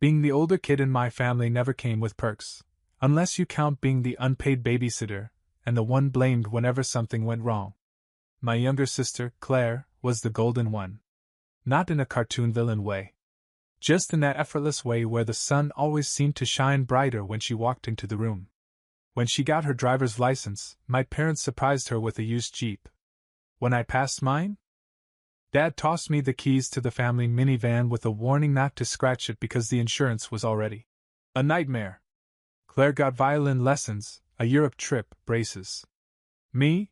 Being the older kid in my family never came with perks, unless you count being the unpaid babysitter and the one blamed whenever something went wrong. My younger sister, Claire, was the golden one. Not in a cartoon villain way. Just in that effortless way where the sun always seemed to shine brighter when she walked into the room. When she got her driver's license, my parents surprised her with a used Jeep. When I passed mine, Dad tossed me the keys to the family minivan with a warning not to scratch it because the insurance was already a nightmare. Claire got violin lessons, a Europe trip, braces. Me?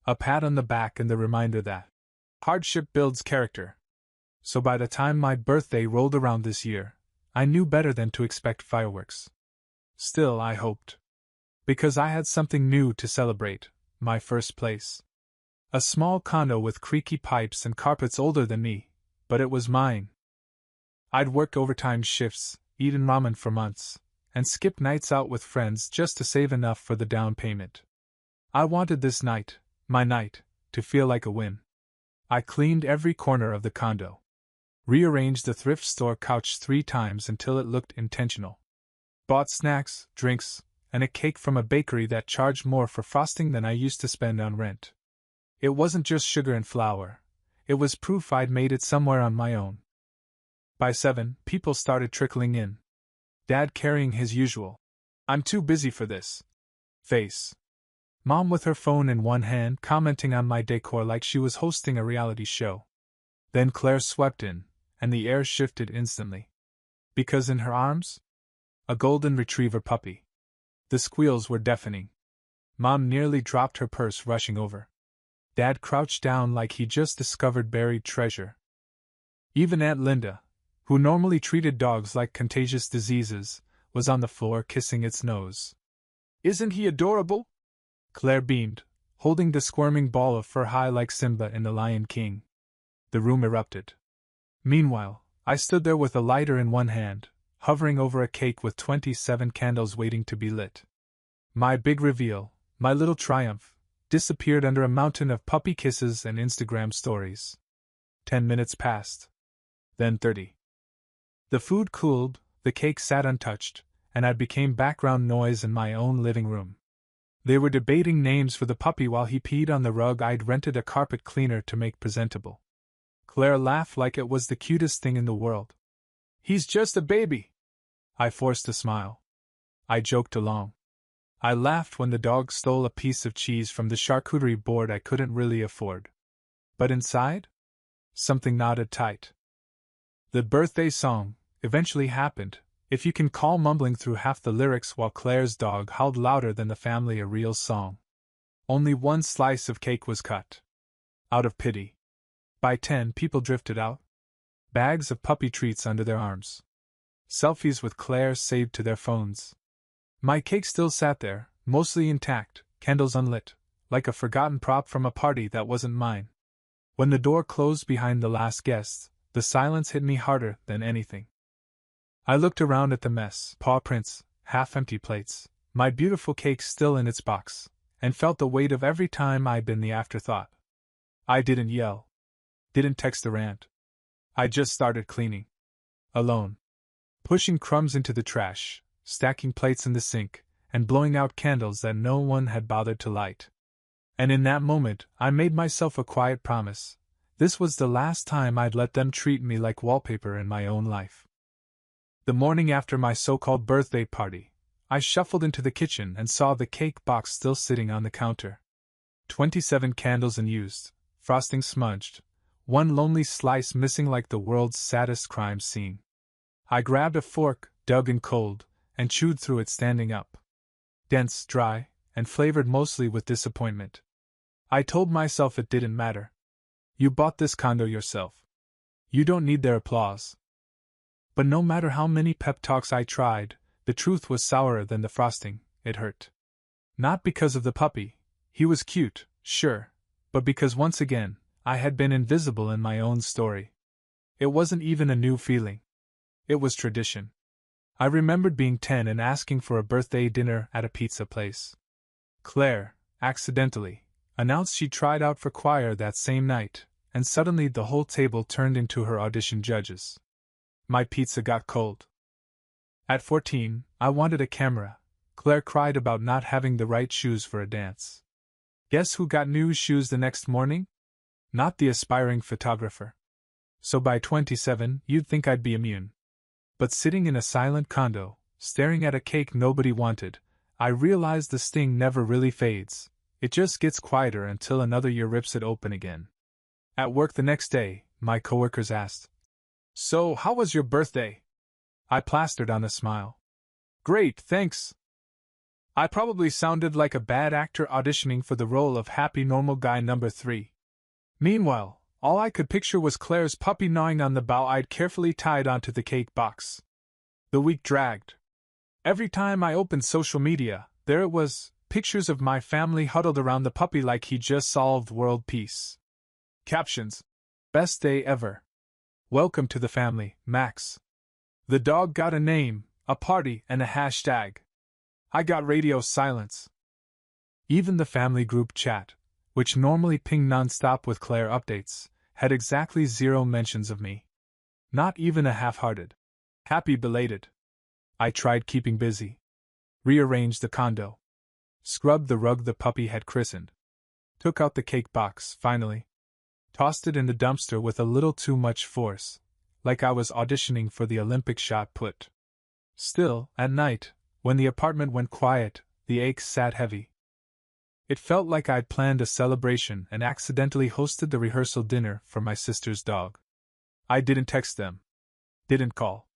A pat on the back and the reminder that hardship builds character. So by the time my birthday rolled around this year, I knew better than to expect fireworks. Still, I hoped. Because I had something new to celebrate, my first place. A small condo with creaky pipes and carpets older than me, but it was mine. I'd worked overtime shifts, eaten ramen for months, and skipped nights out with friends just to save enough for the down payment. I wanted this night, my night, to feel like a win. I cleaned every corner of the condo. Rearranged the thrift store couch 3 times until it looked intentional. Bought snacks, drinks, and a cake from a bakery that charged more for frosting than I used to spend on rent. It wasn't just sugar and flour. It was proof I'd made it somewhere on my own. By 7, people started trickling in. Dad carrying his usual, "I'm too busy for this" face. Mom with her phone in one hand commenting on my decor like she was hosting a reality show. Then Claire swept in, and the air shifted instantly. Because in her arms? A golden retriever puppy. The squeals were deafening. Mom nearly dropped her purse rushing over. Dad crouched down like he just discovered buried treasure. Even Aunt Linda, who normally treated dogs like contagious diseases, was on the floor kissing its nose. "Isn't he adorable?" Claire beamed, holding the squirming ball of fur high like Simba in The Lion King. The room erupted. Meanwhile, I stood there with a lighter in one hand, hovering over a cake with 27 candles waiting to be lit. My big reveal, my little triumph, disappeared under a mountain of puppy kisses and Instagram stories. 10 minutes passed. Then 30. The food cooled, the cake sat untouched, and I became background noise in my own living room. They were debating names for the puppy while he peed on the rug I'd rented a carpet cleaner to make presentable. Claire laughed like it was the cutest thing in the world. "He's just a baby." I forced a smile. I joked along. I laughed when the dog stole a piece of cheese from the charcuterie board I couldn't really afford. But inside? Something knotted tight. The birthday song eventually happened, if you can call mumbling through half the lyrics while Claire's dog howled louder than the family a real song. Only one slice of cake was cut. Out of pity. By 10, people drifted out. Bags of puppy treats under their arms. Selfies with Claire saved to their phones. My cake still sat there, mostly intact, candles unlit, like a forgotten prop from a party that wasn't mine. When the door closed behind the last guest, the silence hit me harder than anything. I looked around at the mess, paw prints, half-empty plates, my beautiful cake still in its box, and felt the weight of every time I'd been the afterthought. I didn't yell. Didn't text a rant. I just started cleaning. Alone. Pushing crumbs into the trash, stacking plates in the sink, and blowing out candles that no one had bothered to light. And in that moment, I made myself a quiet promise. This was the last time I'd let them treat me like wallpaper in my own life. The morning after my so-called birthday party, I shuffled into the kitchen and saw the cake box still sitting on the counter. 27 candles unused, frosting smudged, one lonely slice missing like the world's saddest crime scene. I grabbed a fork, dug and cold, and chewed through it standing up. Dense, dry, and flavored mostly with disappointment. I told myself it didn't matter. You bought this condo yourself. You don't need their applause. But no matter how many pep talks I tried, the truth was sourer than the frosting. It hurt. Not because of the puppy. He was cute, sure, but because once again, I had been invisible in my own story. It wasn't even a new feeling. It was tradition. I remembered being 10 and asking for a birthday dinner at a pizza place. Claire, accidentally, announced she tried out for choir that same night, and suddenly the whole table turned into her audition judges. My pizza got cold. At 14, I wanted a camera. Claire cried about not having the right shoes for a dance. Guess who got new shoes the next morning? Not the aspiring photographer. So by 27, you'd think I'd be immune. But sitting in a silent condo, staring at a cake nobody wanted, I realized the sting never really fades. It just gets quieter until another year rips it open again. At work the next day, my coworkers asked, "So, how was your birthday?" I plastered on a smile. "Great, thanks." I probably sounded like a bad actor auditioning for the role of happy normal guy number 3. Meanwhile, all I could picture was Claire's puppy gnawing on the bow I'd carefully tied onto the cake box. The week dragged. Every time I opened social media, there it was, pictures of my family huddled around the puppy like he just solved world peace. Captions: "Best day ever. Welcome to the family, Max." The dog got a name, a party, and a hashtag. I got radio silence. Even the family group chat, which normally pinged nonstop with Claire updates, had exactly 0 mentions of me. Not even a half-hearted "happy belated." I tried keeping busy. Rearranged the condo. Scrubbed the rug the puppy had christened. Took out the cake box, finally. Tossed it in the dumpster with a little too much force, like I was auditioning for the Olympic shot put. Still, at night, when the apartment went quiet, the ache sat heavy. It felt like I'd planned a celebration and accidentally hosted the rehearsal dinner for my sister's dog. I didn't text them. Didn't call.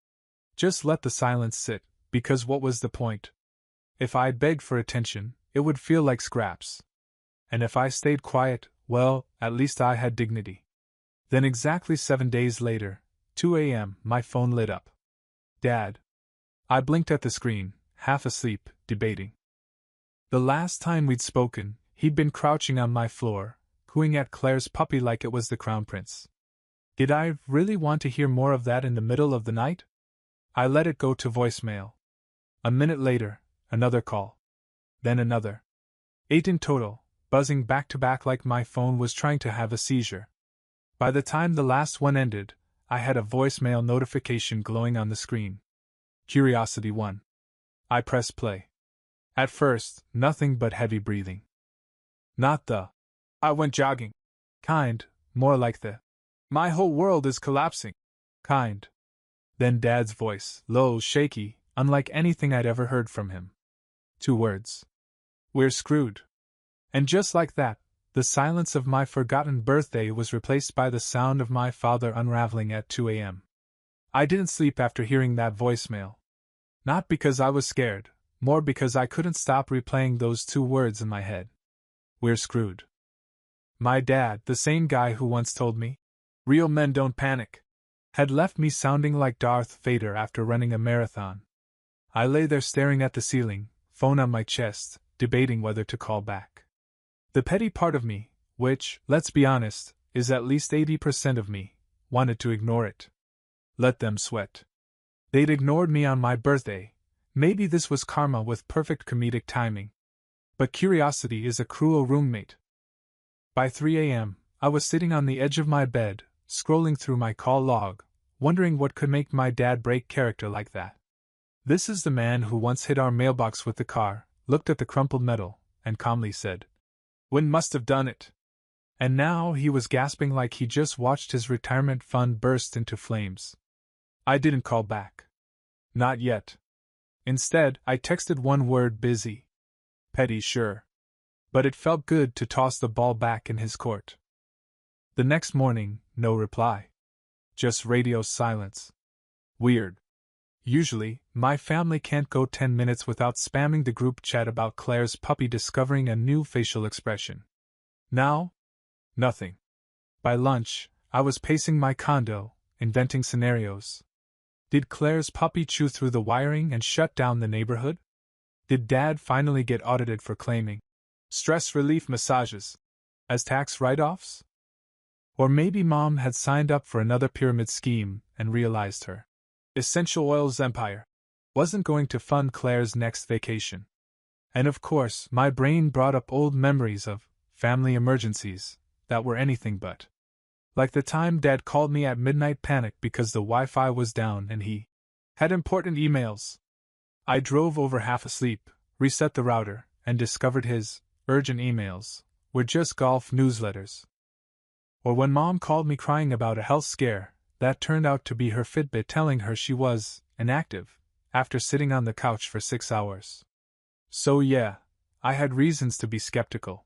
Just let the silence sit, because what was the point? If I begged for attention, it would feel like scraps. And if I stayed quiet, well, at least I had dignity. Then exactly 7 days later, 2 a.m., my phone lit up. "Dad." I blinked at the screen, half asleep, debating. The last time we'd spoken, he'd been crouching on my floor, cooing at Claire's puppy like it was the crown prince. Did I really want to hear more of that in the middle of the night? I let it go to voicemail. A minute later, another call. Then another. 8 in total, buzzing back to back like my phone was trying to have a seizure. By the time the last one ended, I had a voicemail notification glowing on the screen. Curiosity 1. I pressed play. At first, nothing but heavy breathing. Not the "I went jogging" kind, more like the "my whole world is collapsing" kind. Then Dad's voice, low, shaky, unlike anything I'd ever heard from him. 2 words. "We're screwed." And just like that, the silence of my forgotten birthday was replaced by the sound of my father unraveling at 2 a.m. I didn't sleep after hearing that voicemail. Not because I was scared, more because I couldn't stop replaying those 2 words in my head. We're screwed. My dad, the same guy who once told me, "Real men don't panic," had left me sounding like Darth Vader after running a marathon. I lay there staring at the ceiling, phone on my chest, debating whether to call back. The petty part of me, which, let's be honest, is at least 80% of me, wanted to ignore it. Let them sweat. They'd ignored me on my birthday. Maybe this was karma with perfect comedic timing. But curiosity is a cruel roommate. By 3 a.m., I was sitting on the edge of my bed, scrolling through my call log, wondering what could make my dad break character like that. This is the man who once hit our mailbox with the car, looked at the crumpled metal, and calmly said, "Wind must have done it." And now he was gasping like he just watched his retirement fund burst into flames. I didn't call back. Not yet. Instead, I texted one word: busy. Petty, sure. But it felt good to toss the ball back in his court. The next morning, no reply. Just radio silence. Weird. Usually, my family can't go 10 minutes without spamming the group chat about Claire's puppy discovering a new facial expression. Now? Nothing. By lunch, I was pacing my condo, inventing scenarios. Did Claire's puppy chew through the wiring and shut down the neighborhood? Did Dad finally get audited for claiming stress relief massages as tax write-offs? Or maybe Mom had signed up for another pyramid scheme and realized her essential oils empire wasn't going to fund Claire's next vacation. And of course, my brain brought up old memories of family emergencies that were anything but. Like the time Dad called me at midnight panicked because the Wi-Fi was down and he had important emails. I drove over half asleep, reset the router, and discovered his urgent emails were just golf newsletters. Or when Mom called me crying about a health scare, that turned out to be her Fitbit telling her she was inactive after sitting on the couch for 6 hours. So yeah, I had reasons to be skeptical.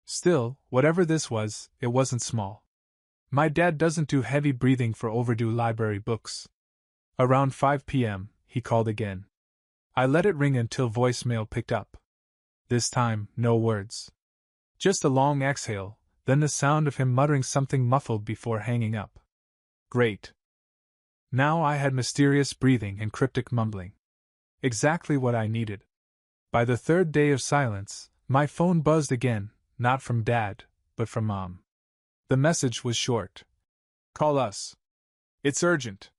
Still, whatever this was, it wasn't small. My dad doesn't do heavy breathing for overdue library books. Around 5 p.m., he called again. I let it ring until voicemail picked up. This time, no words. Just a long exhale, then the sound of him muttering something muffled before hanging up. Great. Now I had mysterious breathing and cryptic mumbling. Exactly what I needed. By the third day of silence, my phone buzzed again, not from Dad, but from Mom. The message was short. Call us. It's urgent.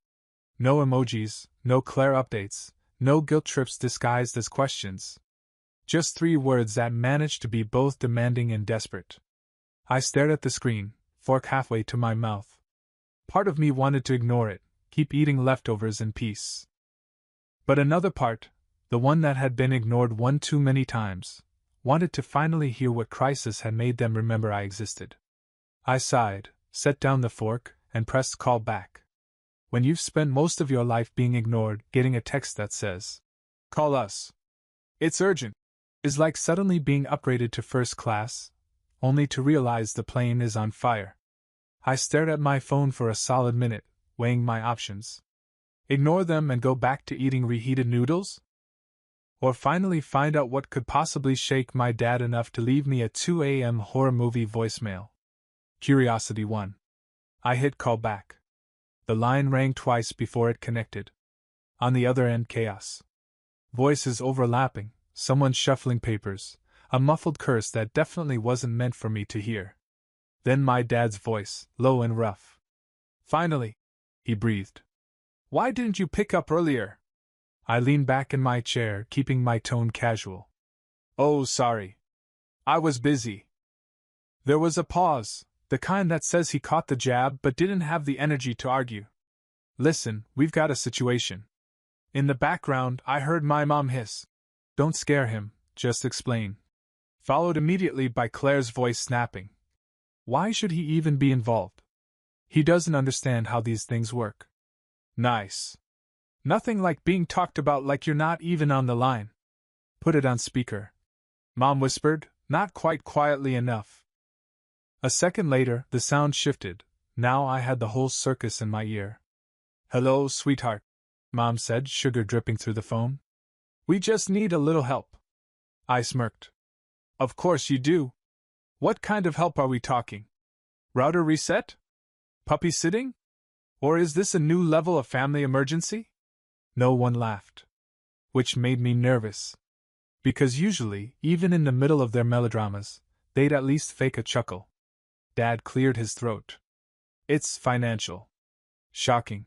No emojis, no Claire updates, no guilt trips disguised as questions. Just 3 words that managed to be both demanding and desperate. I stared at the screen, fork halfway to my mouth. Part of me wanted to ignore it, keep eating leftovers in peace. But another part, the one that had been ignored one too many times, wanted to finally hear what crisis had made them remember I existed. I sighed, set down the fork, and pressed call back. When you've spent most of your life being ignored, getting a text that says, "Call us. It's urgent," is like suddenly being upgraded to first class, only to realize the plane is on fire. I stared at my phone for a solid minute, weighing my options. Ignore them and go back to eating reheated noodles? Or finally find out what could possibly shake my dad enough to leave me a 2 a.m. horror movie voicemail? Curiosity won. I hit call back. The line rang twice before it connected. On the other end, chaos. Voices overlapping, someone shuffling papers, a muffled curse that definitely wasn't meant for me to hear. Then my dad's voice, low and rough. "Finally," he breathed. "Why didn't you pick up earlier?" I leaned back in my chair, keeping my tone casual. "Oh, sorry. I was busy." There was a pause, the kind that says he caught the jab but didn't have the energy to argue. "Listen, we've got a situation." In the background, I heard my mom hiss, "Don't scare him, just explain." Followed immediately by Claire's voice snapping. "Why should he even be involved? He doesn't understand how these things work." Nice. Nothing like being talked about like you're not even on the line. "Put it on speaker," Mom whispered, not quite quietly enough. A second later, the sound shifted. Now I had the whole circus in my ear. "Hello, sweetheart," Mom said, sugar dripping through the phone. "We just need a little help." I smirked. "Of course you do. What kind of help are we talking? Router reset? Puppy sitting? Or is this a new level of family emergency?" No one laughed. Which made me nervous. Because usually, even in the middle of their melodramas, they'd at least fake a chuckle. Dad cleared his throat. "It's financial." Shocking.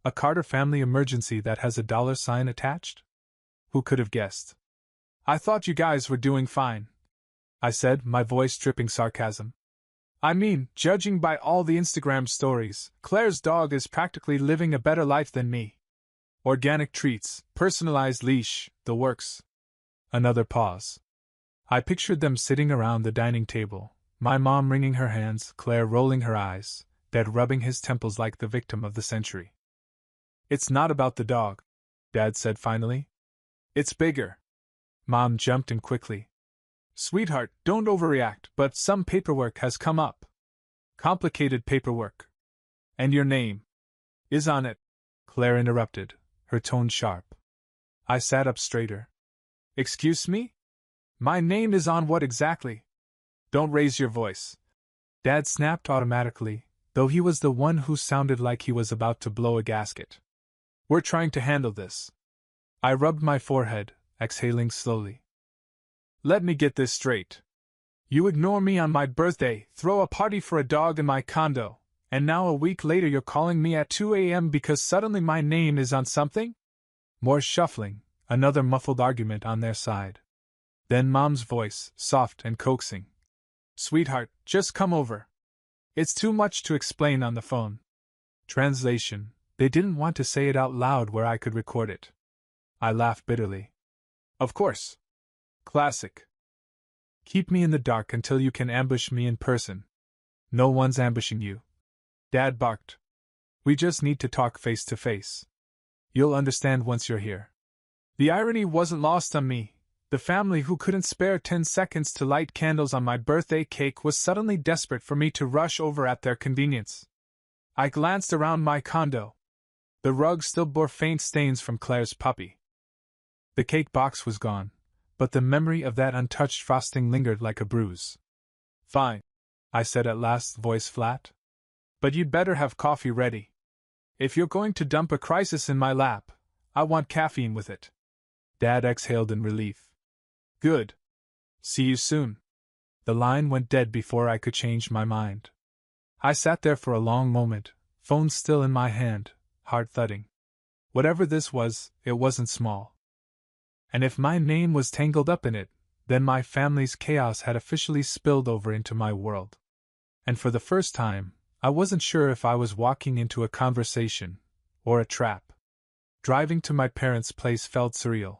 A Carter family emergency that has a $sign attached? Who could have guessed? "I thought you guys were doing fine," I said, my voice dripping sarcasm. "I mean, judging by all the Instagram stories, Claire's dog is practically living a better life than me. Organic treats, personalized leash, the works." Another pause. I pictured them sitting around the dining table, my mom wringing her hands, Claire rolling her eyes, Dad rubbing his temples like the victim of the century. "It's not about the dog," Dad said finally. "It's bigger." Mom jumped in quickly. "Sweetheart, don't overreact, but some paperwork has come up." "Complicated paperwork. And your name is on it," Claire interrupted, her tone sharp. I sat up straighter. "Excuse me? My name is on what exactly?" "Don't raise your voice." Dad snapped automatically, though he was the one who sounded like he was about to blow a gasket. "We're trying to handle this." I rubbed my forehead, exhaling slowly. "Let me get this straight. You ignore me on my birthday, throw a party for a dog in my condo, and now a week later you're calling me at 2 a.m. because suddenly my name is on something?" More shuffling, another muffled argument on their side. Then Mom's voice, soft and coaxing. "Sweetheart, just come over. It's too much to explain on the phone." Translation: they didn't want to say it out loud where I could record it. I laughed bitterly. Of course. Classic. Keep me in the dark until you can ambush me in person. No one's ambushing you. Dad barked. We just need to talk face to face. You'll understand once you're here. The irony wasn't lost on me. The family who couldn't spare 10 seconds to light candles on my birthday cake was suddenly desperate for me to rush over at their convenience. I glanced around my condo. The rug still bore faint stains from Claire's puppy. The cake box was gone, but the memory of that untouched frosting lingered like a bruise. Fine, I said at last, voice flat. But you'd better have coffee ready. If you're going to dump a crisis in my lap, I want caffeine with it. Dad exhaled in relief. Good. See you soon. The line went dead before I could change my mind. I sat there for a long moment, phone still in my hand, heart thudding. Whatever this was, it wasn't small. And if my name was tangled up in it, then my family's chaos had officially spilled over into my world. And for the first time, I wasn't sure if I was walking into a conversation or a trap. Driving to my parents' place felt surreal.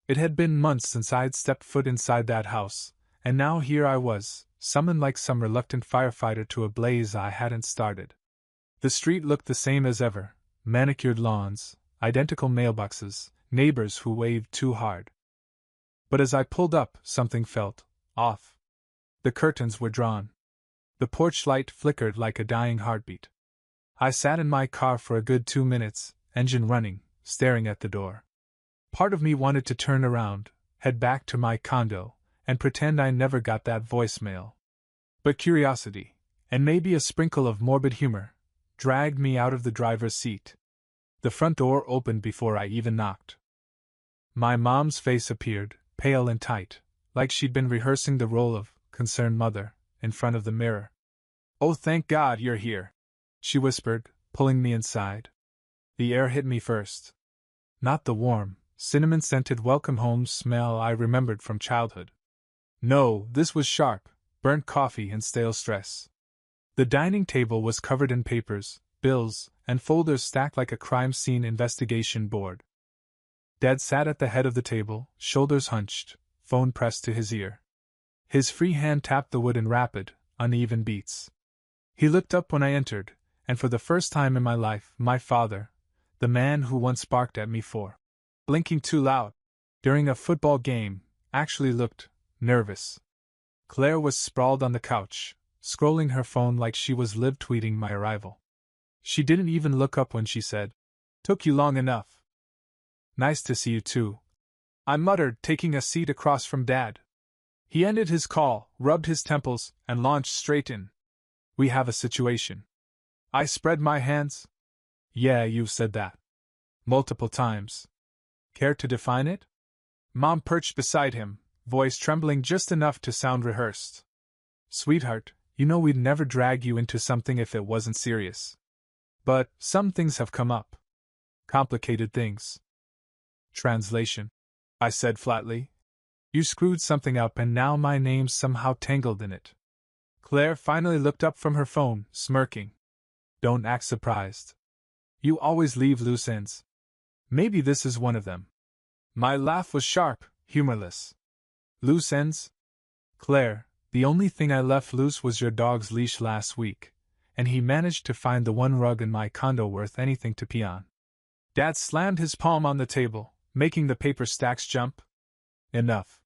It had been months since I'd stepped foot inside that house, and now here I was, summoned like some reluctant firefighter to a blaze I hadn't started. The street looked the same as ever, manicured lawns, identical mailboxes, neighbors who waved too hard. But as I pulled up, something felt off. The curtains were drawn. The porch light flickered like a dying heartbeat. I sat in my car for a good 2 minutes, engine running, staring at the door. Part of me wanted to turn around, head back to my condo, and pretend I never got that voicemail. But curiosity, and maybe a sprinkle of morbid humor, dragged me out of the driver's seat. The front door opened before I even knocked. My mom's face appeared, pale and tight, like she'd been rehearsing the role of concerned mother, in front of the mirror. Oh, thank God you're here, she whispered, pulling me inside. The air hit me first. Not the warm, cinnamon-scented welcome home smell I remembered from childhood. No, this was sharp, burnt coffee and stale stress. The dining table was covered in papers, bills, and folders stacked like a crime scene investigation board. Dad sat at the head of the table, shoulders hunched, phone pressed to his ear. His free hand tapped the wood in rapid, uneven beats. He looked up when I entered, and for the first time in my life, my father, the man who once barked at me for blinking too loud during a football game, actually looked nervous. Claire was sprawled on the couch, scrolling her phone like she was live tweeting my arrival. She didn't even look up when she said, "Took you long enough." "Nice to see you too," I muttered, taking a seat across from Dad. He ended his call, rubbed his temples, and launched straight in. "We have a situation." I spread my hands. "Yeah, you've said that. Multiple times. Care to define it?" Mom perched beside him, voice trembling just enough to sound rehearsed. "Sweetheart, you know we'd never drag you into something if it wasn't serious. But some things have come up. Complicated things." "Translation," I said flatly. "You screwed something up and now my name's somehow tangled in it." Claire finally looked up from her phone, smirking. "Don't act surprised. You always leave loose ends. Maybe this is one of them." My laugh was sharp, humorless. "Loose ends? Claire, the only thing I left loose was your dog's leash last week, and he managed to find the one rug in my condo worth anything to pee on." Dad slammed his palm on the table, making the paper stacks jump. "Enough.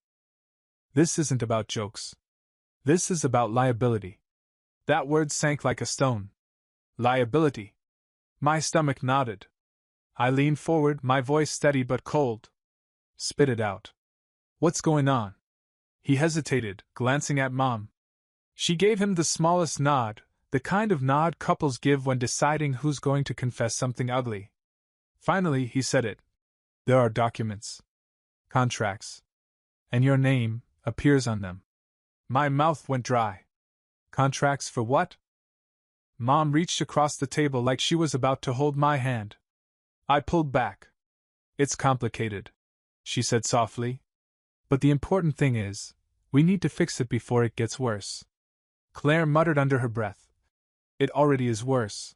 This isn't about jokes. This is about liability." That word sank like a stone. Liability. My stomach nodded. I leaned forward, my voice steady but cold. "Spit it out. What's going on?" He hesitated, glancing at Mom. She gave him the smallest nod, the kind of nod couples give when deciding who's going to confess something ugly. Finally, he said it. "There are documents. Contracts. And your name appears on them." My mouth went dry. "Contracts for what?" Mom reached across the table like she was about to hold my hand. I pulled back. "It's complicated," she said softly. "But the important thing is, we need to fix it before it gets worse." Claire muttered under her breath. "It already is worse."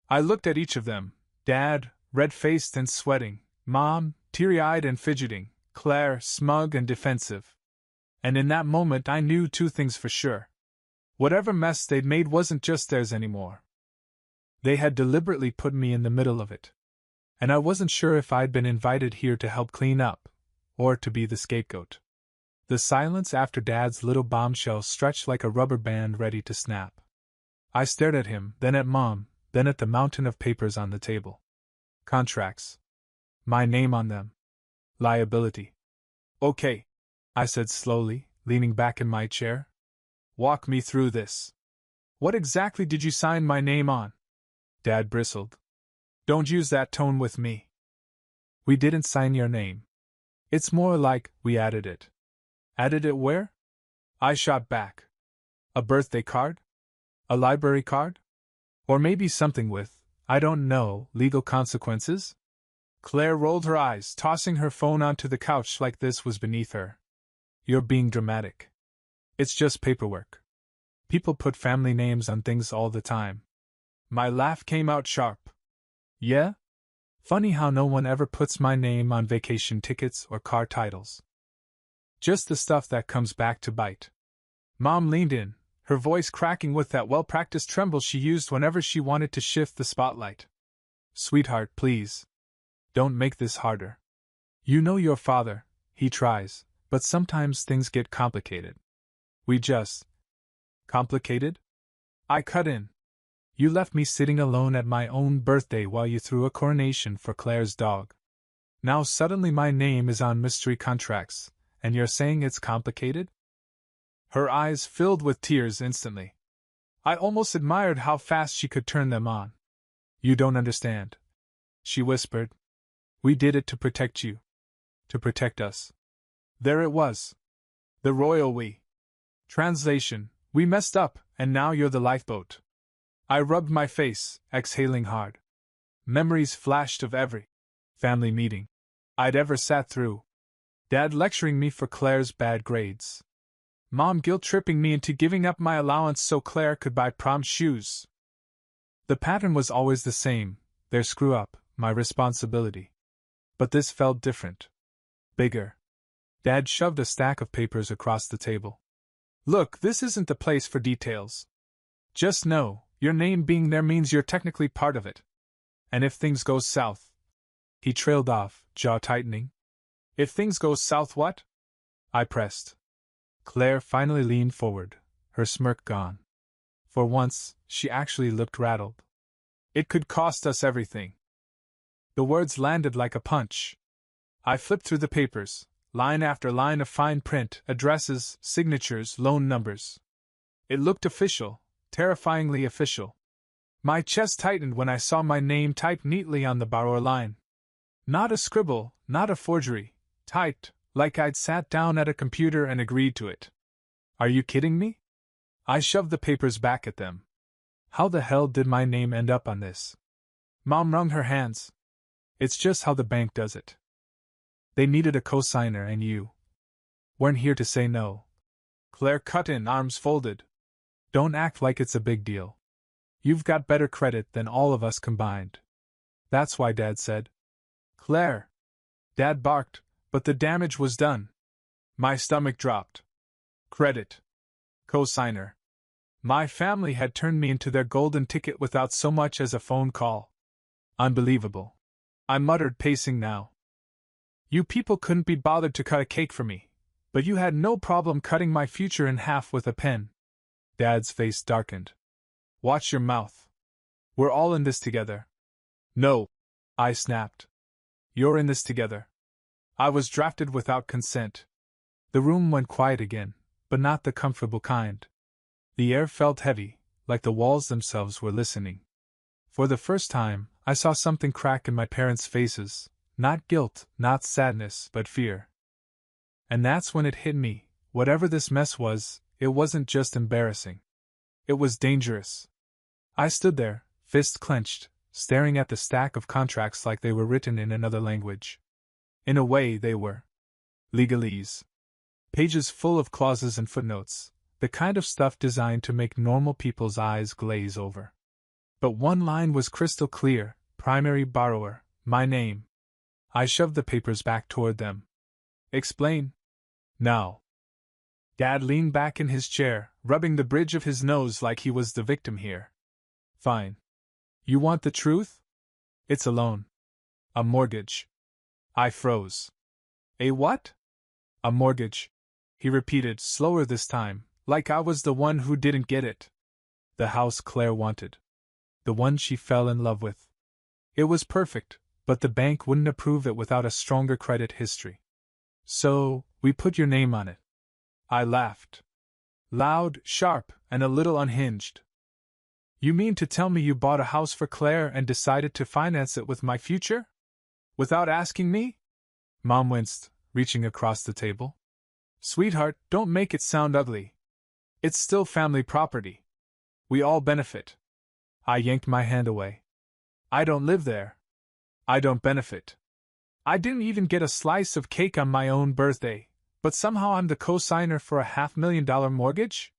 I looked at each of them, Dad, red-faced and sweating, Mom, teary-eyed and fidgeting, Claire smug and defensive. And in that moment I knew two things for sure. Whatever mess they'd made wasn't just theirs anymore. They had deliberately put me in the middle of it. And I wasn't sure if I'd been invited here to help clean up, or to be the scapegoat. The silence after Dad's little bombshell stretched like a rubber band ready to snap. I stared at him, then at Mom, then at the mountain of papers on the table. Contracts. My name on them. Liability. Okay, I said slowly, leaning back in my chair. Walk me through this. What exactly did you sign my name on? Dad bristled. Don't use that tone with me. We didn't sign your name. It's more like we added it. Added it where? I shot back. A birthday card? A library card? Or maybe something with, I don't know, legal consequences? Claire rolled her eyes, tossing her phone onto the couch like this was beneath her. You're being dramatic. It's just paperwork. People put family names on things all the time. My laugh came out sharp. Yeah? Funny how no one ever puts my name on vacation tickets or car titles. Just the stuff that comes back to bite. Mom leaned in, her voice cracking with that well-practiced tremble she used whenever she wanted to shift the spotlight. Sweetheart, please. Don't make this harder. You know your father, he tries, but sometimes things get complicated. We just... Complicated? I cut in. You left me sitting alone at my own birthday while you threw a coronation for Claire's dog. Now suddenly my name is on mystery contracts, and you're saying it's complicated? Her eyes filled with tears instantly. I almost admired how fast she could turn them on. You don't understand, she whispered. We did it to protect you. To protect us. There it was. The royal we. Translation, we messed up, and now you're the lifeboat. I rubbed my face, exhaling hard. Memories flashed of every family meeting I'd ever sat through. Dad lecturing me for Claire's bad grades. Mom guilt-tripping me into giving up my allowance so Claire could buy prom shoes. The pattern was always the same, their screw-up, my responsibility. But this felt different. Bigger. Dad shoved a stack of papers across the table. Look, this isn't the place for details. Just know, your name being there means you're technically part of it. And if things go south... He trailed off, jaw tightening. If things go south what? I pressed. Claire finally leaned forward, her smirk gone. For once, she actually looked rattled. It could cost us everything. The words landed like a punch. I flipped through the papers, line after line of fine print, addresses, signatures, loan numbers. It looked official, terrifyingly official. My chest tightened when I saw my name typed neatly on the borrower line. Not a scribble, not a forgery, typed, like I'd sat down at a computer and agreed to it. Are you kidding me? I shoved the papers back at them. How the hell did my name end up on this? Mom wrung her hands. It's just how the bank does it. They needed a co-signer and you weren't here to say no. Claire cut in, arms folded. Don't act like it's a big deal. You've got better credit than all of us combined. That's why Dad said. Claire! Dad barked, but the damage was done. My stomach dropped. Credit. Co-signer. My family had turned me into their golden ticket without so much as a phone call. Unbelievable. I muttered, pacing now. You people couldn't be bothered to cut a cake for me, but you had no problem cutting my future in half with a pen. Dad's face darkened. Watch your mouth. We're all in this together. No, I snapped. You're in this together. I was drafted without consent. The room went quiet again, but not the comfortable kind. The air felt heavy, like the walls themselves were listening. For the first time, I saw something crack in my parents' faces, not guilt, not sadness, but fear. And that's when it hit me, whatever this mess was, it wasn't just embarrassing. It was dangerous. I stood there, fists clenched, staring at the stack of contracts like they were written in another language. In a way, they were legalese. Pages full of clauses and footnotes, the kind of stuff designed to make normal people's eyes glaze over. But one line was crystal clear: primary borrower, my name. I shoved the papers back toward them. Explain. Now. Dad leaned back in his chair, rubbing the bridge of his nose like he was the victim here. Fine. You want the truth? It's a loan. A mortgage. I froze. A what? A mortgage, he repeated, slower this time, like I was the one who didn't get it. The house Claire wanted. The one she fell in love with. It was perfect, but the bank wouldn't approve it without a stronger credit history. So, we put your name on it. I laughed. Loud, sharp, and a little unhinged. You mean to tell me you bought a house for Claire and decided to finance it with my future? Without asking me? Mom winced, reaching across the table. Sweetheart, don't make it sound ugly. It's still family property. We all benefit. I yanked my hand away. I don't live there. I don't benefit. I didn't even get a slice of cake on my own birthday, but somehow I'm the co-signer for a $500,000 mortgage?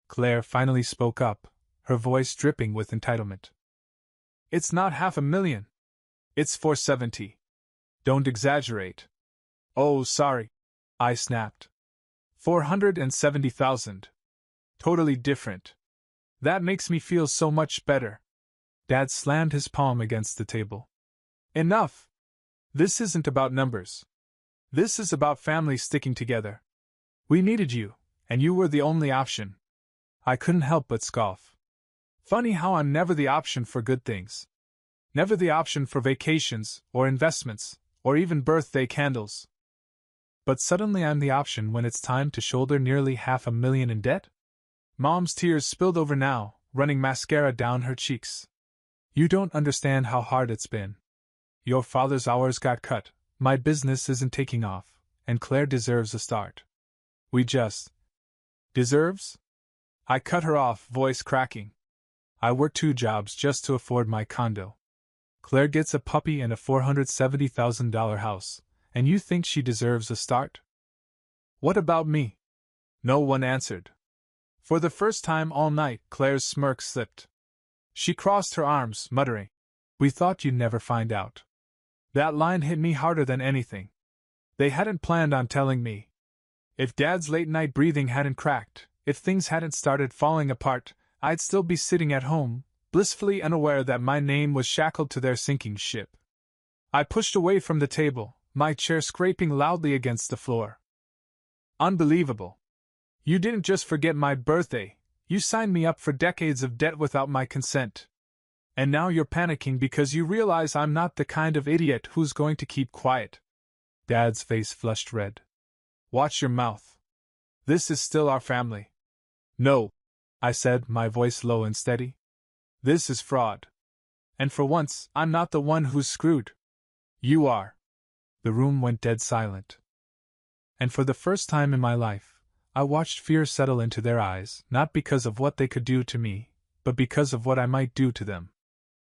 Claire finally spoke up, her voice dripping with entitlement. It's not $500,000. It's $470. Don't exaggerate. Oh, sorry. I snapped. $470,000. Totally different. That makes me feel so much better. Dad slammed his palm against the table. Enough! This isn't about numbers. This is about family sticking together. We needed you, and you were the only option. I couldn't help but scoff. Funny how I'm never the option for good things. Never the option for vacations, or investments, or even birthday candles. But suddenly I'm the option when it's time to shoulder nearly $500,000 in debt? Mom's tears spilled over now, running mascara down her cheeks. You don't understand how hard it's been. Your father's hours got cut, my business isn't taking off, and Claire deserves a start. We just... Deserves? I cut her off, voice cracking. I work 2 jobs just to afford my condo. Claire gets a puppy and a $470,000 house, and you think she deserves a start? What about me? No one answered. For the first time all night, Claire's smirk slipped. She crossed her arms, muttering, "We thought you'd never find out." That line hit me harder than anything. They hadn't planned on telling me. If Dad's late-night breathing hadn't cracked, if things hadn't started falling apart, I'd still be sitting at home, blissfully unaware that my name was shackled to their sinking ship. I pushed away from the table, my chair scraping loudly against the floor. Unbelievable. You didn't just forget my birthday, you signed me up for decades of debt without my consent. And now you're panicking because you realize I'm not the kind of idiot who's going to keep quiet. Dad's face flushed red. Watch your mouth. This is still our family. No, I said, my voice low and steady. This is fraud. And for once, I'm not the one who's screwed. You are. The room went dead silent. And for the first time in my life, I watched fear settle into their eyes, not because of what they could do to me, but because of what I might do to them.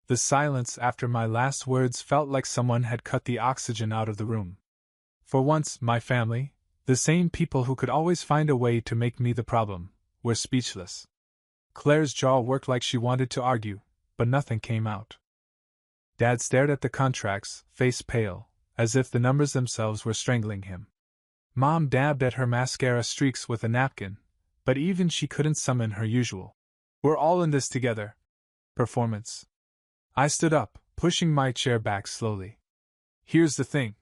The silence after my last words felt like someone had cut the oxygen out of the room. For once, my family, the same people who could always find a way to make me the problem, were speechless. Claire's jaw worked like she wanted to argue, but nothing came out. Dad stared at the contracts, face pale, as if the numbers themselves were strangling him. Mom dabbed at her mascara streaks with a napkin, but even she couldn't summon her usual "we're all in this together" performance. I stood up, pushing my chair back slowly. Here's the thing,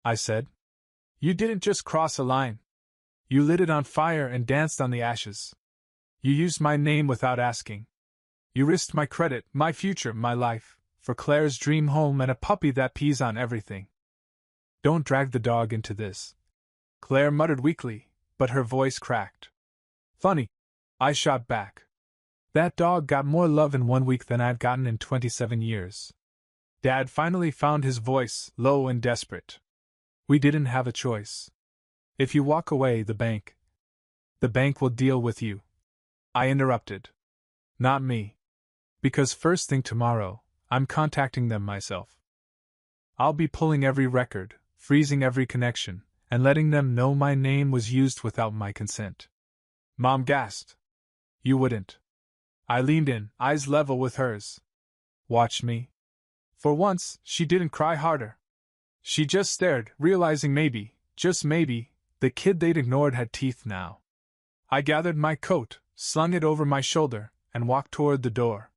I said. You didn't just cross a line. You lit it on fire and danced on the ashes. You used my name without asking. You risked my credit, my future, my life, for Claire's dream home and a puppy that pees on everything. Don't drag the dog into this. Claire muttered weakly, but her voice cracked. Funny, I shot back. That dog got more love in 1 week than I've gotten in 27 years. Dad finally found his voice, low and desperate. We didn't have a choice. If you walk away, the bank will deal with you. I interrupted. Not me. Because first thing tomorrow, I'm contacting them myself. I'll be pulling every record, freezing every connection, and letting them know my name was used without my consent. Mom gasped. You wouldn't. I leaned in, eyes level with hers. Watch me. For once, she didn't cry harder. She just stared, realizing maybe, just maybe, the kid they'd ignored had teeth now. I gathered my coat, slung it over my shoulder, and walked toward the door.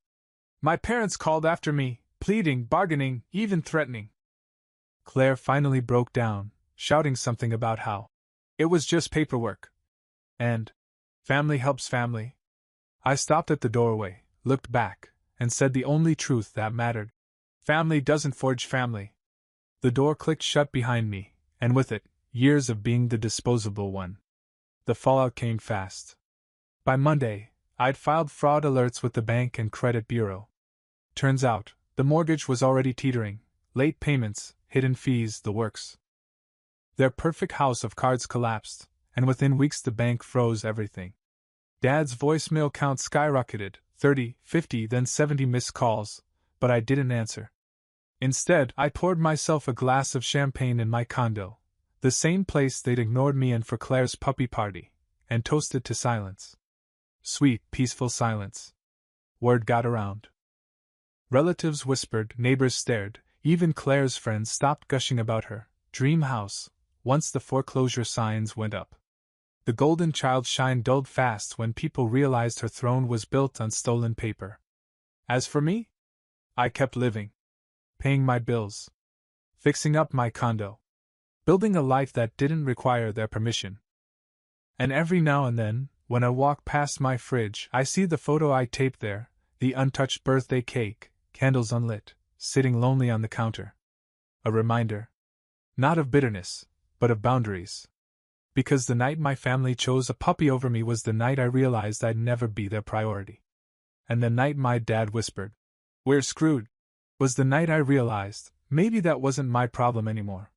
My parents called after me, pleading, bargaining, even threatening. Claire finally broke down, shouting something about how it was just paperwork. And family helps family. I stopped at the doorway, looked back, and said the only truth that mattered. Family doesn't forge family. The door clicked shut behind me, and with it, years of being the disposable one. The fallout came fast. By Monday, I'd filed fraud alerts with the bank and credit bureau. Turns out, the mortgage was already teetering, late payments, hidden fees, the works. Their perfect house of cards collapsed, and within weeks the bank froze everything. Dad's voicemail count skyrocketed, 30, 50, then 70 missed calls, but I didn't answer. Instead, I poured myself a glass of champagne in my condo, the same place they'd ignored me in for Claire's puppy party, and toasted to silence. Sweet, peaceful silence. Word got around. Relatives whispered, neighbors stared, even Claire's friends stopped gushing about her dream house, once the foreclosure signs went up. The golden child's shine dulled fast when people realized her throne was built on stolen paper. As for me, I kept living, paying my bills, fixing up my condo, building a life that didn't require their permission. And every now and then, when I walk past my fridge, I see the photo I taped there, the untouched birthday cake, candles unlit, sitting lonely on the counter. A reminder, not of bitterness, but of boundaries. Because the night my family chose a puppy over me was the night I realized I'd never be their priority. And the night my dad whispered, "We're screwed," was the night I realized maybe that wasn't my problem anymore.